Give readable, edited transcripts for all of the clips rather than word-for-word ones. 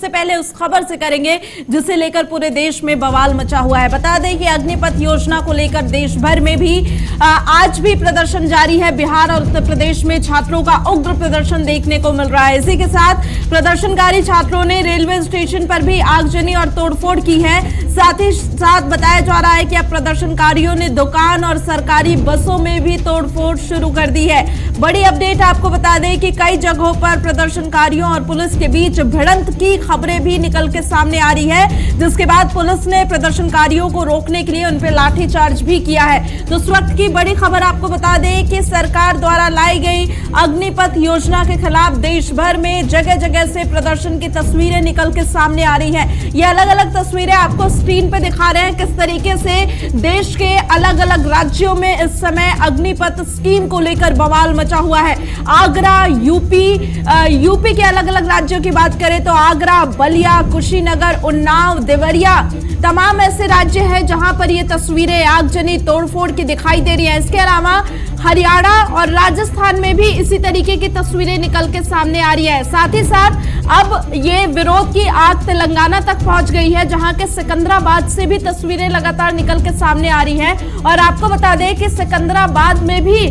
सबसे पहले उस खबर से करेंगे जिसे लेकर पूरे देश में बवाल मचा हुआ है। बता दें कि अग्निपथ योजना को लेकर देश भर में भी आज भी प्रदर्शन जारी है। बिहार और उत्तर प्रदेश में छात्रों का उग्र प्रदर्शन देखने को मिल रहा है। इसी के साथ प्रदर्शनकारी छात्रों ने रेलवे स्टेशन पर भी आगजनी और तोड़फोड़ की है। साथ ही साथ बताया जा रहा है कि अब प्रदर्शनकारियों ने दुकान और सरकारी बसों में भी तोड़फोड़ शुरू कर दी है। बड़ी अपडेट आपको बता दें कि कई जगहों पर प्रदर्शनकारियों और पुलिस के बीच भिड़ंत की खबरें भी निकल के सामने आ रही है, जिसके बाद पुलिस ने प्रदर्शनकारियों को रोकने के लिए उन पर लाठीचार्ज भी किया है। तो इस वक्त की बड़ी खबर आपको बता दें कि सरकार द्वारा लाई गई अग्निपथ योजना के खिलाफ देश भर में जगह जगह से प्रदर्शन की तस्वीरें निकल के सामने आ रही है। ये अलग अलग तस्वीरें आपको स्क्रीन पे दिखा रहे हैं किस तरीके से देश के अलग अलग राज्यों में इस समय अग्निपथ स्कीम को लेकर बवाल मचा हुआ है। आगरा, यूपी के अलग अलग राज्यों की बात करें तो आगरा, बलिया, कुशीनगर, उन्नाव, देवरिया तमाम ऐसे राज्य हैं जहां पर ये तस्वीरें आगजनी तोड़फोड़ की दिखाई दे रही है। इसके अलावा हरियाणा और राजस्थान में भी इसी तरीके की तस्वीरें निकल के सामने आ रही है। साथ ही साथ अब ये विरोध की आग तेलंगाना तक पहुंच गई है, जहां के सिकंदराबाद से भी तस्वीरें लगातार निकल के सामने आ रही है। और आपको बता दें कि सिकंदराबाद में भी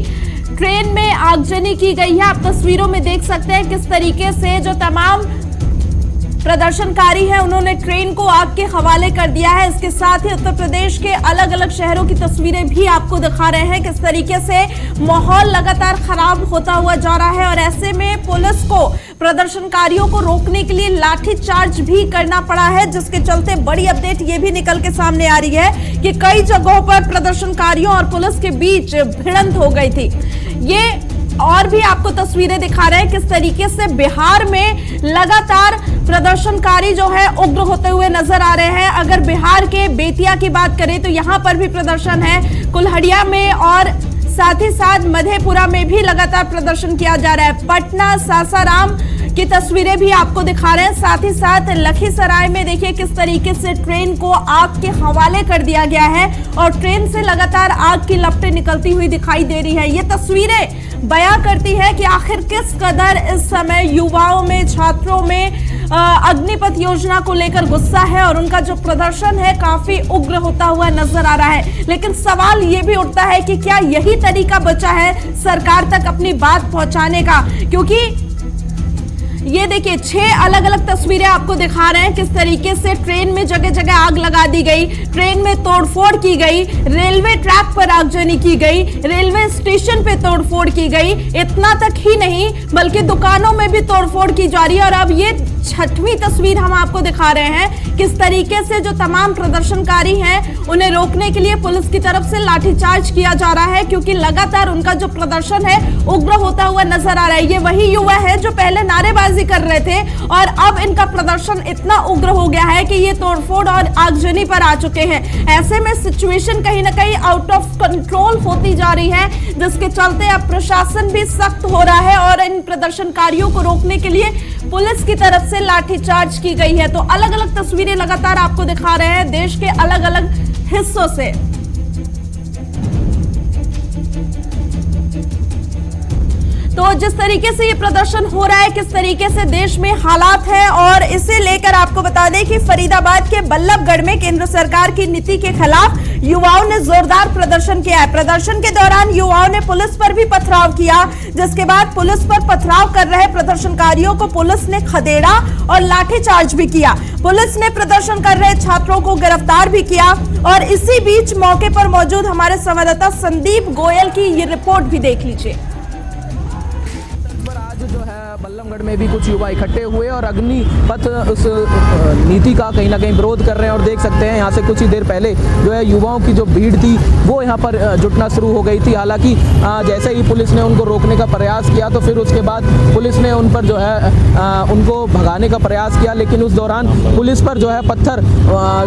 ट्रेन में आगजनी की गई है। आप तस्वीरों में देख सकते हैं किस तरीके से जो तमाम प्रदर्शनकारी हैं उन्होंने ट्रेन को आग के हवाले कर दिया है। इसके साथ ही उत्तर प्रदेश के अलग अलग शहरों की तस्वीरें भी आपको दिखा रहे हैं किस तरीके से माहौल लगातार खराब होता हुआ जा रहा है। और ऐसे में पुलिस को प्रदर्शनकारियों को रोकने के लिए लाठीचार्ज भी करना पड़ा है, जिसके चलते बड़ी अपडेट ये भी निकल के सामने आ रही है कि कई जगहों पर प्रदर्शनकारियों और पुलिस के बीच भिड़ंत हो गई थी। ये और भी आपको तस्वीरें दिखा रहे हैं किस तरीके से बिहार में लगातार प्रदर्शनकारी जो है उग्र होते हुए नजर आ रहे हैं। अगर बिहार के बेतिया की बात करें तो यहां पर भी प्रदर्शन है, कुल्हड़िया में और साथ ही साथ मधेपुरा में भी लगातार प्रदर्शन किया जा रहा है। पटना, सासाराम की तस्वीरें भी आपको दिखा रहे हैं। साथ ही साथ लखीसराय में देखिए किस तरीके से ट्रेन को आग के हवाले कर दिया गया है और ट्रेन से लगातार आग की लपटें निकलती हुई दिखाई दे रही है। ये तस्वीरें बयां करती है कि आखिर किस कदर इस समय युवाओं में, छात्रों में अग्निपथ योजना को लेकर गुस्सा है और उनका जो प्रदर्शन है काफी उग्र होता हुआ नजर आ रहा है। लेकिन सवाल ये भी उठता है कि क्या यही तरीका बचा है सरकार तक अपनी बात पहुंचाने का, क्योंकि ये देखिए 6 अलग अलग तस्वीरें आपको दिखा रहे हैं किस तरीके से ट्रेन में जगह जगह आग लगा दी गई, ट्रेन में तोड़फोड़ की गई, रेलवे ट्रैक पर आगजनी की गई, रेलवे स्टेशन पे तोड़फोड़ की गई। इतना तक ही नहीं बल्कि दुकानों में भी तोड़फोड़ की जा रही है। और अब ये 6वीं तस्वीर हम आपको दिखा रहे हैं किस तरीके से जो तमाम प्रदर्शनकारी हैं उन्हें रोकने के लिए पुलिस की तरफ से लाठीचार्ज किया जा रहा है, क्योंकि लगातार उनका जो प्रदर्शन है उग्र होता हुआ नजर आ रहा है। ये वही युवा है जो पहले नारेबाजी कर रहे थे और अब इनका प्रदर्शन इतना उग्र हो गया है कि ये तोड़फोड़ और आगजनी पर आ चुके हैं। ऐसे में सिचुएशन कहीं ना कहीं आउट ऑफ कंट्रोल होती जा रही है, जिसके चलते अब प्रशासन भी सख्त हो रहा है और इन प्रदर्शनकारियों को रोकने के लिए पुलिस की तरफ से लाठीचार्ज की गई है। तो अलग अलग तस्वीरें लगातार आपको दिखा रहे हैं देश के अलग अलग हिस्सों से। तो जिस तरीके से ये प्रदर्शन हो रहा है, किस तरीके से देश में हालात है, और इसे लेकर आपको बता दें कि फरीदाबाद के बल्लभगढ़ में केंद्र सरकार की नीति के खिलाफ युवाओं ने जोरदार प्रदर्शन किया है। प्रदर्शन के दौरान युवाओं ने पुलिस पर भी पथराव किया, जिसके बाद पुलिस पर पथराव कर रहे प्रदर्शनकारियों को पुलिस ने खदेड़ा और लाठीचार्ज भी किया। पुलिस ने प्रदर्शन कर रहे छात्रों को गिरफ्तार भी किया। और इसी बीच मौके पर मौजूद हमारे संवाददाता संदीप गोयल की ये रिपोर्ट भी देख लीजिए। जो है बल्लभगढ़ में भी कुछ युवा इकट्ठे हुए और अग्निपथ उस नीति का कहीं ना कहीं विरोध कर रहे हैं। और देख सकते हैं यहाँ से कुछ ही देर पहले जो है युवाओं की जो भीड़ थी वो यहाँ पर जुटना शुरू हो गई थी। हालांकि जैसे ही पुलिस ने उनको रोकने का प्रयास किया तो फिर उसके बाद पुलिस ने उन पर जो है उनको भगाने का प्रयास किया, लेकिन उस दौरान पुलिस पर जो है पत्थर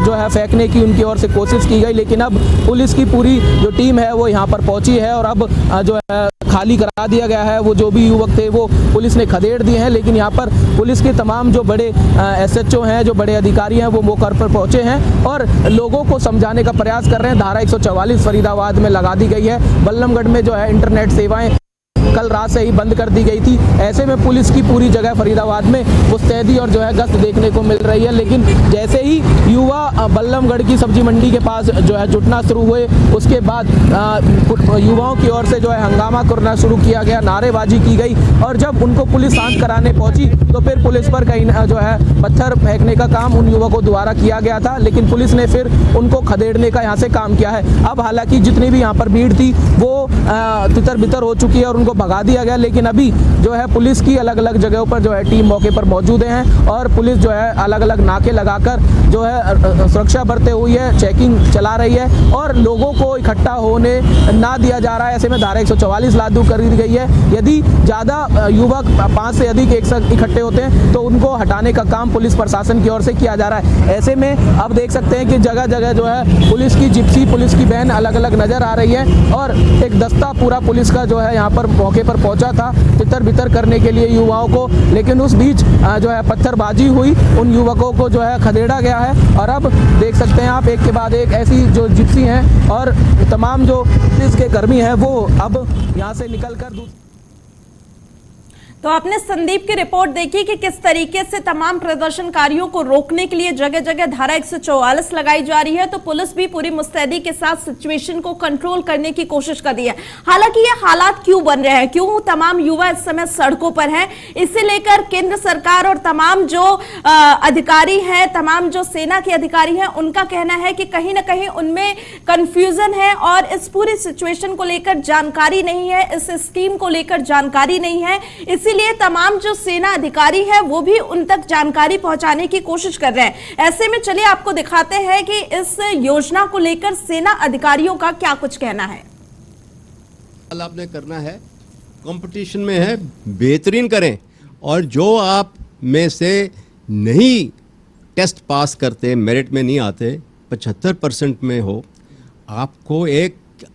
जो है फेंकने की उनकी ओर से कोशिश की गई। लेकिन अब पुलिस की पूरी जो टीम है वो यहाँ पर पहुंची है और अब जो है खाली करा दिया गया है। वो जो भी युवक थे वो पुलिस ने खदेड़ दिए हैं, लेकिन यहाँ पर पुलिस के तमाम जो बड़े SHO हैं, जो बड़े अधिकारी हैं, वो मौके पर पहुंचे हैं और लोगों को समझाने का प्रयास कर रहे हैं। धारा 144 फरीदाबाद में लगा दी गई है। बल्लभगढ़ में जो है इंटरनेट सेवाएं कल रात से ही बंद कर दी गई थी। ऐसे में पुलिस की पूरी जगह फरीदाबाद में मुस्तैदी और जो है गश्त देखने को मिल रही है। लेकिन जैसे ही युवा बल्लमगढ़ की सब्जी मंडी के पास जो है जुटना शुरू हुए, उसके बाद युवाओं की ओर से जो है हंगामा करना शुरू किया गया, नारेबाजी की गई और जब उनको पुलिस शांत कराने पहुंची तो फिर पुलिस पर कहीं जो है पत्थर फेंकने का काम उन युवकों द्वारा किया गया था। लेकिन पुलिस ने फिर उनको खदेड़ने का यहाँ से काम किया है। अब हालांकि जितनी भी यहाँ पर भीड़ थी वो तितर बितर हो चुकी है और उनको भगा दिया गया। लेकिन अभी जो है पुलिस की अलग अलग जगहों पर जो है टीम मौके पर मौजूद हैं और पुलिस जो है अलग अलग नाके लगाकर जो है सुरक्षा बरते हुई है, चेकिंग चला रही है और लोगों को इकट्ठा होने ना दिया जा रहा है। ऐसे में धारा 144 लागू कर दी गई है। यदि ज़्यादा युवक 5 से अधिक एक साथ इकट्ठे होते हैं तो उनको हटाने का काम पुलिस प्रशासन की ओर से किया जा रहा है। ऐसे में अब देख सकते हैं कि जगह जगह जो है पुलिस की जिप्सी, पुलिस की वैन अलग अलग नज़र आ रही है और एक दस्ता पूरा पुलिस का जो है यहाँ पर मौके पर पहुँचा था तितर बितर करने के लिए युवाओं को। लेकिन उस बीच जो है पत्थरबाजी हुई, उन युवकों को जो है खदेड़ा गया है और अब देख सकते हैं आप एक के बाद एक ऐसी जो जिप्सी हैं और तमाम जो पुलिस के कर्मी हैं वो अब यहाँ से निकल कर तो आपने संदीप की रिपोर्ट देखी कि किस तरीके से तमाम प्रदर्शनकारियों को रोकने के लिए जगह जगह धारा 144 लगाई जा रही है। तो पुलिस भी पूरी मुस्तैदी के साथ सिचुएशन को कंट्रोल करने की कोशिश कर रही है। हालांकि ये हालात क्यों बन रहे हैं, क्यों तमाम युवा इस समय सड़कों पर हैं, इसे लेकर केंद्र सरकार और तमाम जो अधिकारी हैं, तमाम जो सेना के अधिकारी हैं, उनका कहना है कि कहीं ना कहीं उनमें कंफ्यूजन है और इस पूरी सिचुएशन को लेकर जानकारी नहीं है, इस स्कीम को लेकर जानकारी नहीं है। इसीलिए तमाम जो सेना अधिकारी हैं वो भी उन तक जानकारी पहुंचाने की कोशिश कर रहे हैं। ऐसे में चलिए आपको दिखाते हैं कि इस योजना को लेकर सेना अधिकारियों का क्या कुछ कहना है। आपने करना है, कंपटीशन में है, बेहतरीन करें और जो आप में से नहीं टेस्ट पास करते, मेरिट में नहीं आते, 75% में हो, आपको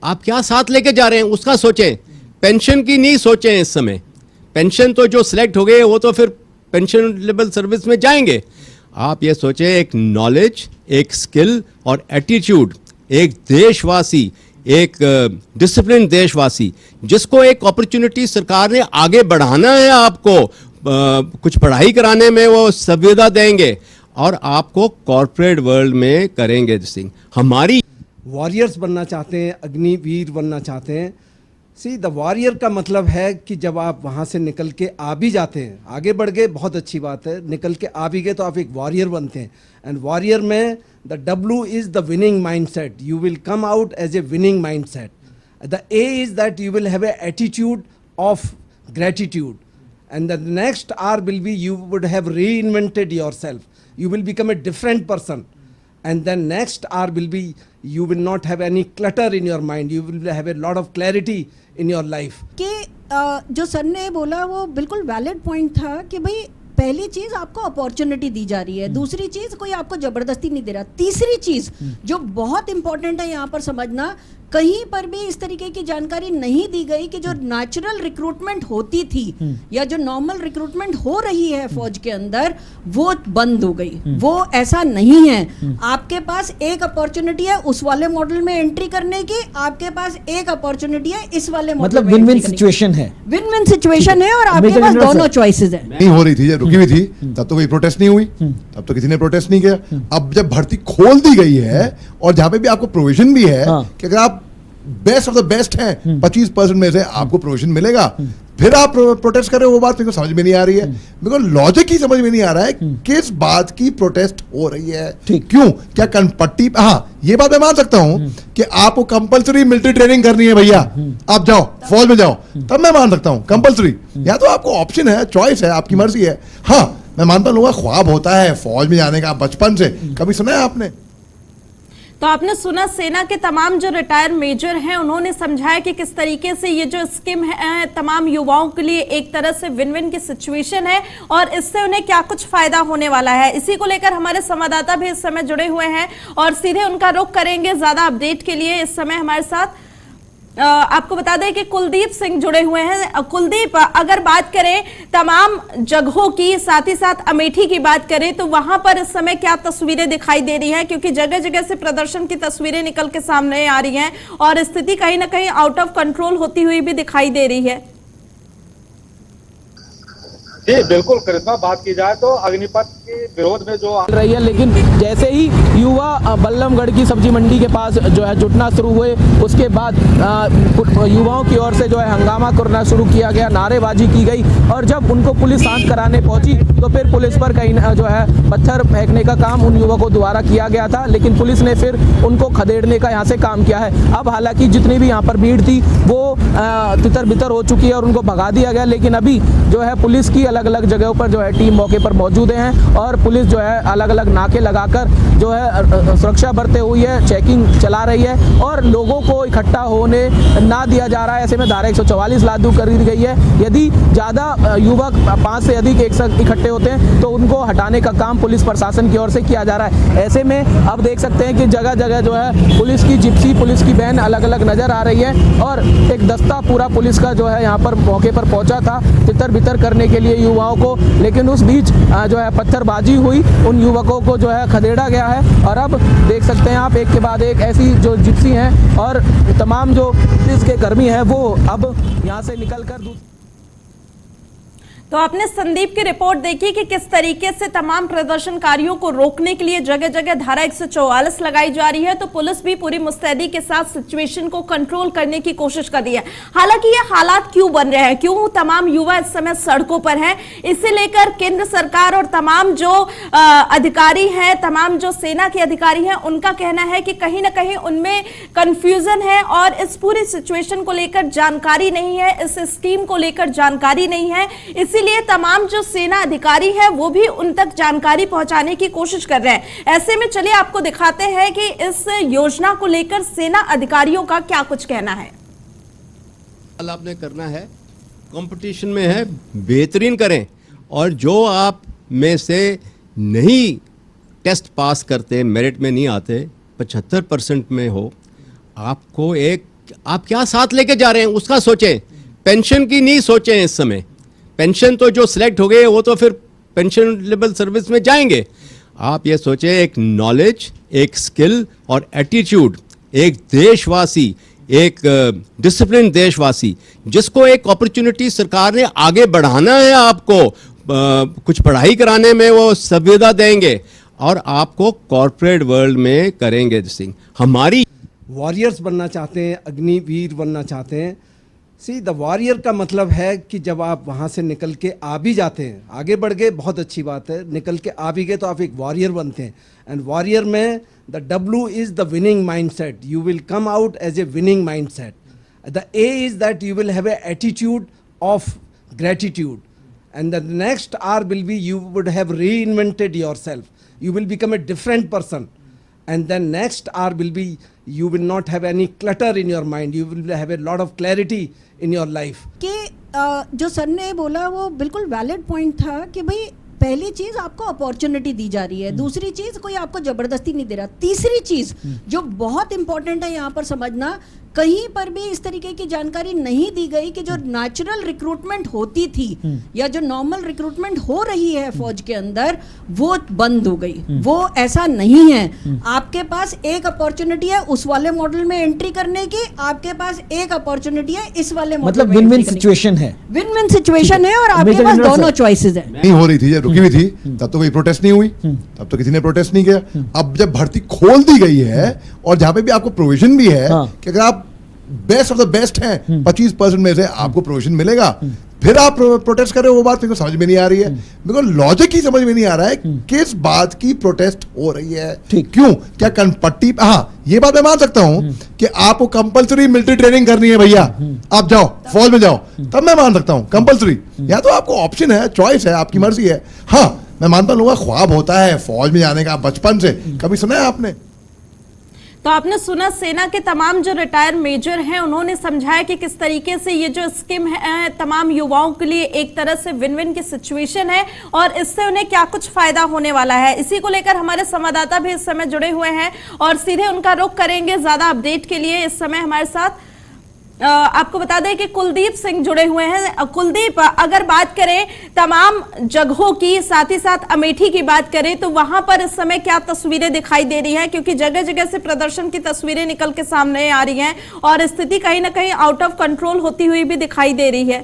आप क्या साथ लेके जा रहे हैं उसका सोचें। पेंशन की नहीं सोचें इस समय। पेंशन तो जो सिलेक्ट हो गए वो तो फिर पेंशन लेवल सर्विस में जाएंगे। आप ये सोचें एक नॉलेज, एक स्किल और एटीट्यूड, एक देशवासी, एक डिसिप्लिन देशवासी जिसको एक अपॉर्चुनिटी सरकार ने आगे बढ़ाना है, आपको कुछ पढ़ाई कराने में वो सुविधा देंगे और आपको कॉर्पोरेट वर्ल्ड में करेंगे। हमारी वॉरियर्स बनना चाहते हैं, अग्निवीर बनना चाहते हैं। सी द वॉरियर का मतलब है कि जब आप वहाँ से निकल के आ भी जाते हैं, आगे बढ़ गए बहुत अच्छी बात है, निकल के आ भी गए तो आप एक वॉरियर बनते हैं। एंड वॉरियर में the W is the winning mindset. You will come out as a winning mindset. The A is that you will have a attitude of gratitude and the next R will be you would have reinvented yourself. You will become a different person. And then next R will be you will not have any clutter in your mind. You will have a lot of clarity in your life. कि जो sir ने बोला वो बिल्कुल valid point था कि भाई पहली चीज आपको अपॉर्चुनिटी दी जा रही है, दूसरी चीज कोई आपको जबरदस्ती नहीं दे रहा, तीसरी चीज जो बहुत इंपॉर्टेंट है यहाँ पर समझना, कहीं पर भी इस तरीके की जानकारी नहीं दी गई कि जो नेचुरल रिक्रूटमेंट होती थी या जो नॉर्मल रिक्रूटमेंट हो रही है फौज के अंदर वो बंद हो गई। वो ऐसा नहीं है। आपके पास एक अपॉर्चुनिटी है उस वाले मॉडल में एंट्री करने की, आपके पास एक अपॉर्चुनिटी है इस वाले मॉडल मतलब में विन विन सिचुएशन है। विन विन सिचुएशन है और आपके पास दोनों चॉइसेस है। नहीं हो रही थी, जब रुकी हुई थी तब तो कोई प्रोटेस्ट नहीं हुई, तब तो किसी ने प्रोटेस्ट नहीं किया। अब जब भर्ती खोल दी गई है और जहां पे भी आपको प्रोविजन भी है कि अगर आप बेस्ट ऑफ द बेस्ट हैं 25% में से आपको प्रोविजन मिलेगा, फिर आप प्रोटेस्ट कर रहे हो, वो बात मेरे को समझ में नहीं आ रही है। मेरे को लॉजिक ही समझ में नहीं आ रहा है किस बात की प्रोटेस्ट हो रही है, क्यों, क्या कनपट्टी। हाँ, ये बात मैं मान सकता हूं कि आपको कंपलसरी मिलिट्री ट्रेनिंग करनी है भैया, आप जाओ फौज में जाओ, तब मैं मान सकता हूं कंपलसरी। या तो आपको ऑप्शन है, चॉइस है, आपकी मर्जी है। हाँ, मैं मानता हूं लोगों का ख्वाब होता है फौज में जाने का बचपन से, कभी सुना है आपने? तो आपने सुना सेना के तमाम जो रिटायर्ड मेजर हैं उन्होंने समझाया कि किस तरीके से ये जो स्कीम है तमाम युवाओं के लिए एक तरह से विन विन की सिचुएशन है और इससे उन्हें क्या कुछ फायदा होने वाला है। इसी को लेकर हमारे संवाददाता भी इस समय जुड़े हुए हैं और सीधे उनका रुख करेंगे ज्यादा अपडेट के लिए। इस समय हमारे साथ आपको बता दें कि कुलदीप सिंह जुड़े हुए हैं। कुलदीप, अगर बात करें तमाम जगहों की, साथ ही साथ अमेठी की बात करें तो वहां पर इस समय क्या तस्वीरें दिखाई दे रही हैं, क्योंकि जगह जगह से प्रदर्शन की तस्वीरें निकल के सामने आ रही हैं और स्थिति कहीं ना कहीं आउट ऑफ कंट्रोल होती हुई भी दिखाई दे रही है। जी बिल्कुल करिश्मा, बात की जाए तो अग्निपथ के विरोध में जो चल रही है, लेकिन जैसे ही युवा बल्लमगढ़ की सब्जी मंडी के पास जो है जुटना शुरू हुए, उसके बाद युवाओं की ओर से जो है हंगामा करना शुरू किया गया, नारेबाजी की गई और जब उनको पुलिस शांत कराने पहुंची तो फिर पुलिस पर कहीं जो है पत्थर फेंकने का काम उन युवकों द्वारा किया गया था, लेकिन पुलिस ने फिर उनको खदेड़ने का यहाँ से काम किया है। अब हालांकि जितनी भी यहाँ पर भीड़ थी वो तितर बितर हो चुकी है और उनको भगा दिया गया, लेकिन अभी जो है पुलिस की अलग अलग जगहों पर जो है टीम मौके पर मौजूद हैं और पुलिस जो है अलग अलग नाके लगाकर जो है सुरक्षा बरते हुई है, चेकिंग चला रही है और लोगों को इकट्ठा होने ना दिया जा रहा है। ऐसे में धारा 144 लागू कर दी गई है। यदि ज़्यादा युवक 5 से अधिक एक साथ इकट्ठे होते हैं तो उनको हटाने का काम पुलिस प्रशासन की ओर से किया जा रहा है। ऐसे में अब देख सकते हैं कि जगह जगह जो है पुलिस की जिप्सी, पुलिस की वैन अलग अलग नज़र आ रही है और एक दस्ता पूरा पुलिस का जो है यहाँ पर मौके पर पहुँचा था तितर बितर करने के लिए युवाओं को, लेकिन उस बीच जो है पत्थरबाजी हुई, उन युवकों को जो है खदेड़ा गया है और अब देख सकते हैं आप एक के बाद एक ऐसी जो जिप्सी हैं और तमाम जो पुलिस के कर्मी हैं वो अब यहाँ से निकलकर तो आपने संदीप की रिपोर्ट देखी कि किस तरीके से तमाम प्रदर्शनकारियों को रोकने के लिए जगह जगह धारा 144 लगाई जा रही है, तो पुलिस भी पूरी मुस्तैदी के साथ सिचुएशन को कंट्रोल करने की कोशिश कर रही है। हालांकि ये हालात क्यों बन रहे हैं, क्यों तमाम युवा इस समय सड़कों पर हैं, इसे लेकर केंद्र सरकार और तमाम जो अधिकारी हैं, तमाम जो सेना के अधिकारी हैं, उनका कहना है कि कहीं ना कहीं उनमें कंफ्यूजन है और इस पूरी सिचुएशन को लेकर जानकारी नहीं है, इस स्कीम को लेकर जानकारी नहीं है। इसीलिए तमाम जो सेना अधिकारी है वो भी उन तक जानकारी पहुंचाने की कोशिश कर रहे हैं। ऐसे में चलिए आपको दिखाते हैं कि इस योजना को लेकर सेना अधिकारियों का क्या कुछ कहना है। आपने करना है, कंपटीशन में है, बेहतरीन करें और जो आप में से नहीं टेस्ट पास करते, मेरिट में नहीं आते, 75% में हो, आपको आप क्या साथ लेके जा रहे हैं उसका सोचें। पेंशन की नहीं सोचें इस समय। पेंशन तो जो सिलेक्ट हो गए वो तो फिर पेंशनेबल सर्विस में जाएंगे। आप ये सोचें एक नॉलेज, एक स्किल और एटीट्यूड, एक देशवासी, एक डिसिप्लिन देशवासी जिसको एक अपॉर्चुनिटी सरकार ने आगे बढ़ाना है, आपको कुछ पढ़ाई कराने में वो सुविधा देंगे और आपको कॉर्पोरेट वर्ल्ड में करेंगे। सिंह हमारी वॉरियर्स बनना चाहते हैं, अग्निवीर बनना चाहते हैं। सी द वॉरियर का मतलब है कि जब आप वहाँ से निकल के आ भी जाते हैं, आगे बढ़ गए बहुत अच्छी बात है, निकल के आ भी गए तो आप एक वॉरियर बनते हैं। एंड वॉरियर में the W is the winning mindset. You will come out as a winning mindset. The A is that you will have a attitude of gratitude and the next R will be you would have reinvented yourself. You will become a different person and then next R will be you will not have any clutter in your mind, you will have a lot of clarity in your life। कि जो sir ने बोला वो बिल्कुल valid point था कि भाई पहली चीज आपको अपॉर्चुनिटी दी जा रही है, दूसरी चीज कोई आपको जबरदस्ती नहीं दे रहा, तीसरी चीज जो बहुत इंपॉर्टेंट है यहाँ पर समझना, कहीं पर भी इस तरीके की जानकारी नहीं दी गई कि जो नेचुरल रिक्रूटमेंट होती थी या जो नॉर्मल रिक्रूटमेंट हो रही है फौज के अंदर वो बंद हो गई। वो ऐसा नहीं है। आपके पास एक अपॉर्चुनिटी है उस वाले मॉडल में एंट्री करने की, आपके पास एक अपॉर्चुनिटी है इस वाले मॉडल मतलब में विन विन entry करने की। सिचुएशन है, विन विन सिचुएशन है और आपके पास दोनों चॉइसेस है। नहीं हो रही थी, जब रुकी हुई थी तब तो कोई प्रोटेस्ट नहीं हुई, तब तो किसी ने प्रोटेस्ट नहीं किया। अब जब भर्ती खोल दी गई है और जहां पे भी आपको प्रोविजन भी है कि अगर आप बेस्ट ऑफ द बेस्ट हैं 25% में से आपको प्रोविजन मिलेगा, फिर आप प्रोटेस्ट कर रहे हो, वो बात मेरे को समझ में नहीं आ रही है। मेरे को लॉजिक ही समझ में नहीं आ रहा है किस बात की प्रोटेस्ट हो रही है, क्यों, क्या कनपट्टी। हाँ, ये बात मैं मान सकता हूं कि आपको कंपलसरी मिलिट्री ट्रेनिंग करनी है भैया, आप जाओ फौज में जाओ, तब मैं मान सकता हूं कंपलसरी। या तो आपको ऑप्शन है, चॉइस है, आपकी मर्जी है। हाँ, मैं मानता हूं लोगों का ख्वाब होता है फौज में जाने का बचपन से, कभी सुना है आपने? तो आपने सुना सेना के तमाम जो रिटायर्ड मेजर हैं उन्होंने समझाया कि किस तरीके से ये जो स्कीम है तमाम युवाओं के लिए एक तरह से विन विन की सिचुएशन है और इससे उन्हें क्या कुछ फायदा होने वाला है। इसी को लेकर हमारे संवाददाता भी इस समय जुड़े हुए हैं और सीधे उनका रुख करेंगे ज्यादा अपडेट के लिए। इस समय हमारे साथ आपको बता दें कि कुलदीप सिंह जुड़े हुए हैं। कुलदीप, अगर बात करें तमाम जगहों की, साथ ही साथ अमेठी की बात करें तो वहां पर इस समय क्या तस्वीरें दिखाई दे रही हैं, क्योंकि जगह जगह से प्रदर्शन की तस्वीरें निकल के सामने आ रही हैं और स्थिति कहीं ना कहीं आउट ऑफ कंट्रोल होती हुई भी दिखाई दे रही है।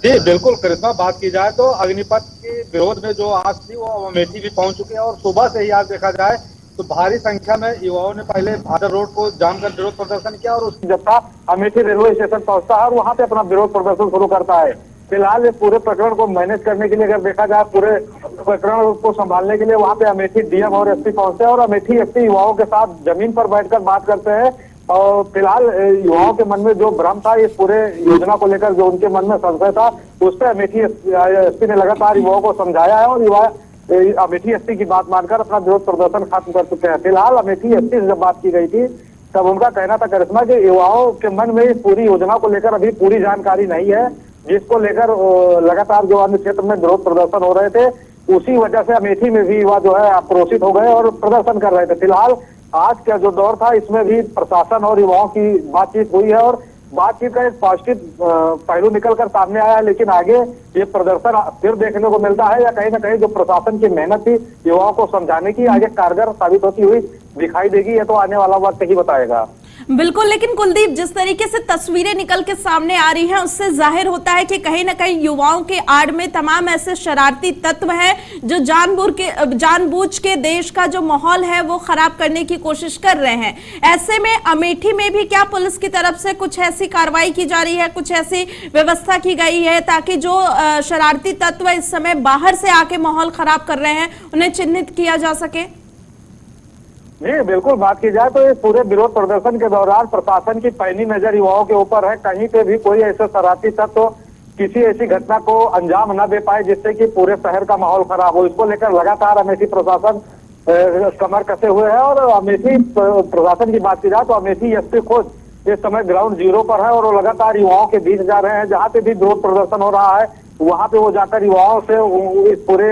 जी बिल्कुल करिश्मा, बात की जाए तो अग्निपथ के विरोध में जो आज थी वो अमेठी भी पहुंच चुके हैं और सुबह से ही आज देखा जाए तो भारी संख्या में युवाओं ने पहले भादर रोड को जाम कर विरोध प्रदर्शन किया और उसकी जत्था अमेठी रेलवे स्टेशन पहुंचता है और वहां पे अपना विरोध प्रदर्शन शुरू करता है। फिलहाल इस पूरे प्रकरण को मैनेज करने के लिए अगर देखा जाए, पूरे प्रकरण को संभालने के लिए वहां पे अमेठी डीएम और एसपी पहुंचते हैं और अमेठी एसपी युवाओं के साथ जमीन पर बैठकर बात करते हैं। और फिलहाल युवाओं के मन में जो भ्रम था इस पूरे योजना को लेकर, जो उनके मन में संशय था, उस पर अमेठी एसपी ने लगातार युवाओं को समझाया है और युवा अमेठी एसपी की बात मानकर अपना विरोध प्रदर्शन खत्म कर चुके हैं। फिलहाल अमेठी एसपी से जब बात की गई थी तब उनका कहना था करिश्मा कि युवाओं के मन में इस पूरी योजना को लेकर अभी पूरी जानकारी नहीं है, जिसको लेकर लगातार जो अन्य क्षेत्र में विरोध प्रदर्शन हो रहे थे उसी वजह से अमेठी में भी युवा जो है आक्रोशित हो गए और प्रदर्शन कर रहे थे। फिलहाल आज का जो दौर था इसमें भी प्रशासन और युवाओं की बातचीत हुई है और बातचीत का एक पॉजिटिव पहलू निकलकर सामने आया है, लेकिन आगे ये प्रदर्शन फिर देखने को मिलता है या कहीं ना कहीं जो प्रशासन की मेहनत थी युवाओं को समझाने की आगे कारगर साबित होती हुई दिखाई देगी, ये तो आने वाला वक्त ही बताएगा। बिल्कुल, लेकिन कुलदीप, जिस तरीके से तस्वीरें निकल के सामने आ रही हैं उससे जाहिर होता है कि कहीं ना कहीं युवाओं के आड़ में तमाम ऐसे शरारती तत्व हैं जो जानबूझ के देश का जो माहौल है वो खराब करने की कोशिश कर रहे हैं। ऐसे में अमेठी में भी क्या पुलिस की तरफ से कुछ ऐसी कार्रवाई की जा रही है, कुछ ऐसी व्यवस्था की गई है ताकि जो शरारती तत्व इस समय बाहर से आके माहौल खराब कर रहे हैं उन्हें चिन्हित किया जा सके? जी बिल्कुल, बात की जाए तो इस पूरे विरोध प्रदर्शन के दौरान प्रशासन की पैनी नजर युवाओं के ऊपर है। कहीं पे भी कोई ऐसे शरारती तत्व किसी ऐसी घटना को अंजाम न दे पाए जिससे कि पूरे शहर का माहौल खराब हो, इसको लेकर लगातार अमेठी प्रशासन कमर कसे हुए है। और अमेठी प्रशासन की बात की जाए तो अमेठी एसपी खुद इस समय ग्राउंड जीरो पर है और वो लगातार युवाओं के बीच जा रहे हैं। जहाँ पे भी विरोध प्रदर्शन हो रहा है वहां पे वो जाकर युवाओं से इस पूरे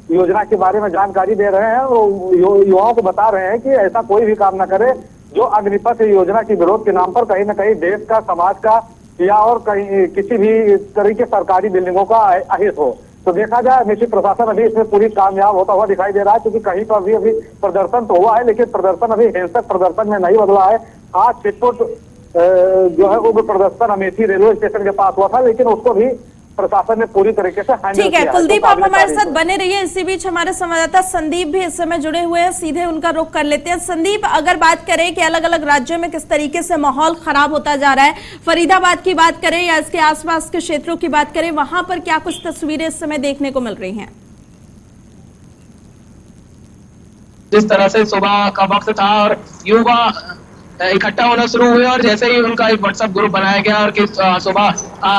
योजना के बारे में जानकारी दे रहे हैं और युवाओं को बता रहे हैं कि ऐसा कोई भी काम ना करे जो अग्निपथ योजना के विरोध के नाम पर कहीं ना कहीं देश का, समाज का या और कहीं किसी भी तरह के सरकारी बिल्डिंगों का अहित हो। तो देखा जाए अमेठी प्रशासन अभी इसमें पूरी कामयाब होता हुआ दिखाई दे रहा है, क्योंकि कहीं पर भी अभी प्रदर्शन तो हुआ है लेकिन प्रदर्शन अभी हिंसक प्रदर्शन में नहीं बदला है। आज छिटपुट जो है उग्र प्रदर्शन अमेठी रेलवे स्टेशन के पास हुआ था, लेकिन उसको भी प्रशासन ने पूरी तरीके से हैंडल किया। ठीक है कुलदीप, आप हमारे साथ बने रहिए। इसी बीच हमारे संवाददाता संदीप भी इस समय जुड़े हुए हैं, सीधे उनका रुख कर लेते हैं। संदीप, अगर बात करें कि अलग अलग राज्यों में किस तरीके से माहौल खराब होता जा रहा है, फरीदाबाद की बात करें या इसके आसपास के क्षेत्रों की बात करें, वहां पर क्या कुछ तस्वीरें इस समय देखने को मिल रही हैं? जिस तरह से सुबह का वक्त था और युवा इकट्ठा होना शुरू हुए और जैसे ही उनका एक व्हाट्सएप ग्रुप बनाया गया और कि सुबह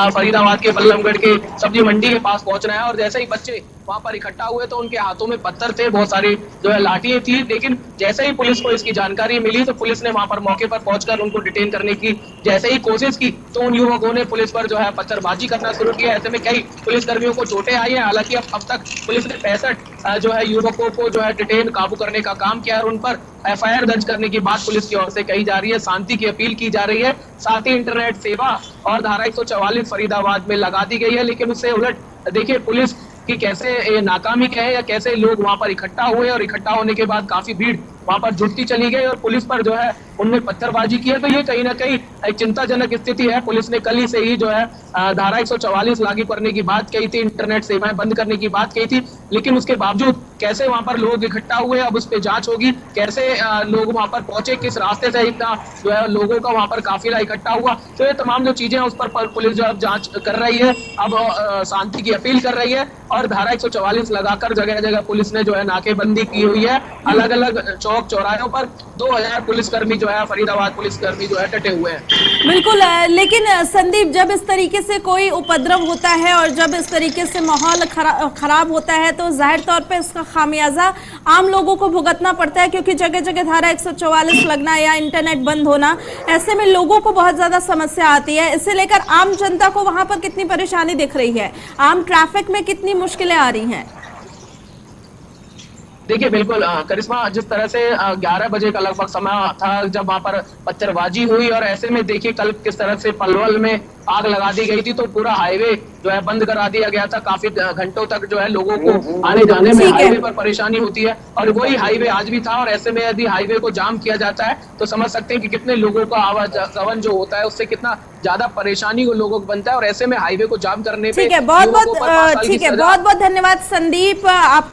फरीदाबाद के बल्लभगढ़ के सब्जी मंडी के पास पहुंचना है और जैसे ही बच्चे वहां पर इकट्ठा हुए तो उनके हाथों में पत्थर थे, बहुत सारी जो है लाठियां थी। लेकिन जैसे ही पुलिस को इसकी जानकारी मिली तो पुलिस ने वहां पर मौके पर पहुंचकर उनको डिटेन करने की जैसे ही कोशिश की तो उन युवकों ने पुलिस पर जो है पत्थरबाजी करना शुरू किया। ऐसे में कई पुलिसकर्मियों को चोटें आई हैं। हालांकि अब तक पुलिस ने 65 जो है युवकों को जो है डिटेन काबू करने का काम किया और उन पर FIR दर्ज करने की बात पुलिस की ओर से कही जा रही है। शांति की अपील की जा रही है। साथ ही इंटरनेट सेवा और धारा 144 फरीदाबाद में लगा दी गई है। लेकिन उससे उलट देखिए पुलिस की कैसे नाकामी कहे या कैसे लोग वहां पर इकट्ठा हुए और इकट्ठा होने के बाद काफी भीड़ वहां पर जुटती चली गई और पुलिस पर जो है उनने पत्थरबाजी की है। तो ये कहीं ना कहीं एक चिंताजनक स्थिति है। पुलिस ने कल ही से ही जो है धारा 144 लागू करने की बात कही थी, इंटरनेट सेवाएं बंद करने की बात कही थी, लेकिन उसके बावजूद कैसे वहां पर लोग इकट्ठा हुए अब उस पर जांच होगी। कैसे लोग वहां पर पहुंचे, किस रास्ते से इतना जो है लोगों का वहां पर काफिला इकट्ठा हुआ, तो ये तमाम जो चीजें हैं उस पर पुलिस जो अब जांच कर रही है। अब शांति की अपील कर रही है और धारा 144 लगाकर जगह जगह पुलिस ने जो है नाकेबंदी की हुई है। अलग अलग चौक चौराहों पर 2000 पुलिसकर्मी जो है फरीदाबाद पुलिसकर्मी जो है डटे हुए हैं। बिल्कुल, लेकिन संदीप, जब इस तरीके से कोई उपद्रव होता है और जब इस तरीके से माहौल खराब होता है तो जाहिर तौर पे इसका खामियाजा आम लोगों को भुगतना पड़ता है, क्योंकि जगह जगह धारा 144 लगना या इंटरनेट बंद होना, ऐसे में लोगों को बहुत ज्यादा समस्या आती है। इसे लेकर आम जनता को वहां पर कितनी परेशानी दिख रही है, आम ट्रैफिक में कितनी मुश्किलें आ रही हैं? देखिए बिल्कुल करिश्मा, जिस तरह से 11 बजे का लगभग समय था जब वहां पर पत्थरबाजी हुई, और ऐसे में देखिए कल किस तरह से पलवल में आग लगा दी गई थी, तो पूरा हाईवे जो है बंद करा दिया गया था। काफी घंटों तक जो है लोगों को आने जाने में हाईवे पर परेशानी होती है, और वही हाईवे आज भी था। और ऐसे में यदि हाईवे को जाम किया जाता है तो समझ सकते हैं कि कितने लोगों का आवागमन जो होता है उससे कितना ज्यादा परेशानी को लोगों को बनता है। और ऐसे में हाईवे को जाम करने पे ठीक है, बहुत बहुत धन्यवाद संदीप। आप